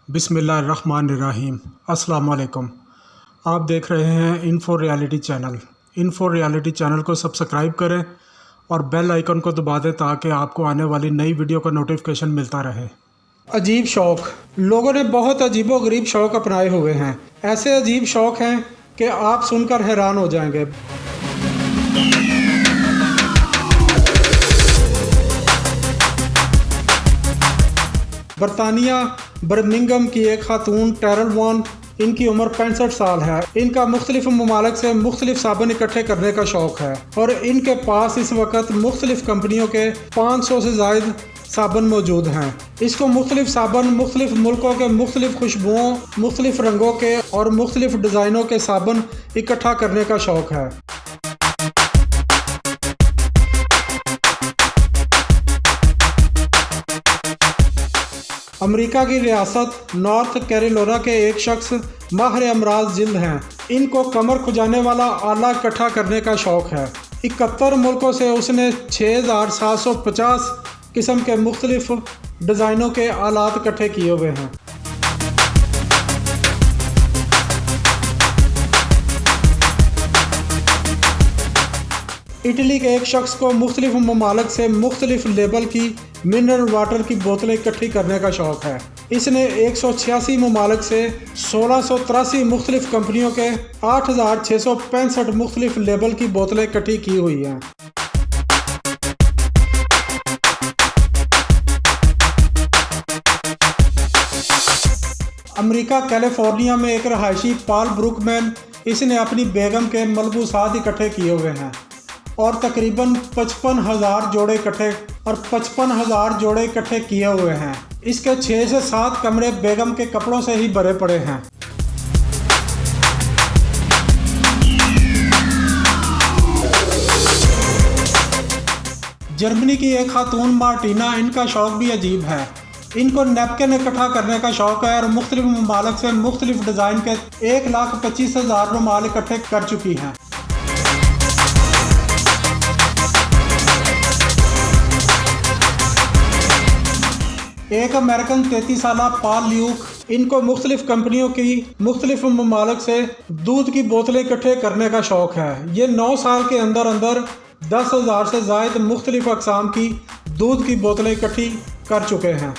बिस्मिल्लाहिर्रहमानिर्रहीम। अस्सलाम वालेकुम। आप देख रहे हैं info reality channel. Info reality channel को सब्सक्राइब करें और बेल आइकन को दबा दें ताकि आपको आने वाली नई वीडियो का नोटिफिकेशन मिलता रहे। अजीब शौक़। लोगों ने बहुत अजीबोगरीब शौक़ अपनाए हुए हैं। ऐसे अजीब शौक़ हैं कि आप सुनकर हैरान हो जाएंगे। बरतानिया बर्मिंघम की एक खातून टेरल वॉन, इनकी उम्र 65 साल है। इनका मुख्तलिफ ममालिक से मुख्तलिफ साबुन इकट्ठे करने का शौक़ है और इनके पास इस वक्त मुख्तलिफ कंपनियों के 500 से ज़ायद साबुन मौजूद हैं। इसको मुख्तलिफ साबुन मुख्तलिफ मुल्कों के मुख्तलिफ खुशबुओं, मुख्तलिफ रंगों के और मुख्तलिफ डिज़ाइनों के साबुन इकट्ठा करने का शौक़ है। अमेरिका की रियासत नॉर्थ कैरोलिना के एक शख्स माहिर अमराज जिल्द हैं। इनको कमर खुजाने वाला आला इकट्ठा करने का शौक़ है। 71 मुल्कों से उसने 6750 किस्म के मुख्तलिफ डिज़ाइनों के आलात इकट्ठे किए हुए हैं। इटली के एक शख्स को मुख्तलिफ ममालिक से मुख्तलिफ लेबल की मिनरल वाटर की बोतलें इकट्ठी करने का शौक़ है। इसने 186 ममालिक से 1683 मुख्तलिफ कंपनियों के 8665 मुख्तलिफ लेबल की बोतलें इकट्ठी की हुई हैं। अमेरिका कैलिफोर्निया में एक रहायशी पॉल ब्रुकमैन, इसने अपनी बेगम के मलबूसात इकट्ठे किए हुए हैं और तकरीबन 55,000 जोड़े इकट्ठे किए हुए हैं। इसके 6 से 7 कमरे बेगम के कपड़ों से ही भरे पड़े हैं। जर्मनी की एक खातून मार्टिना, इनका शौक़ भी अजीब है। इनको नैपकिन इकट्ठा करने का शौक़ है और मुख्तलिफ ममालिक से मुख्तलिफ डिज़ाइन के 1,25,000 रुमाल इकट्ठे कर चुकी हैं। एक अमेरिकन 33 साल पॉल ल्यूक, इनको मुख्तलिफ कंपनियों की मुख्तलिफ ममालिक से दूध की बोतलें इकट्ठे करने का शौक़ है। ये 9 साल के अंदर 10,000 से ज़ायद मुख्तलिफ अक़साम की दूध की बोतलें इकट्ठी कर चुके हैं।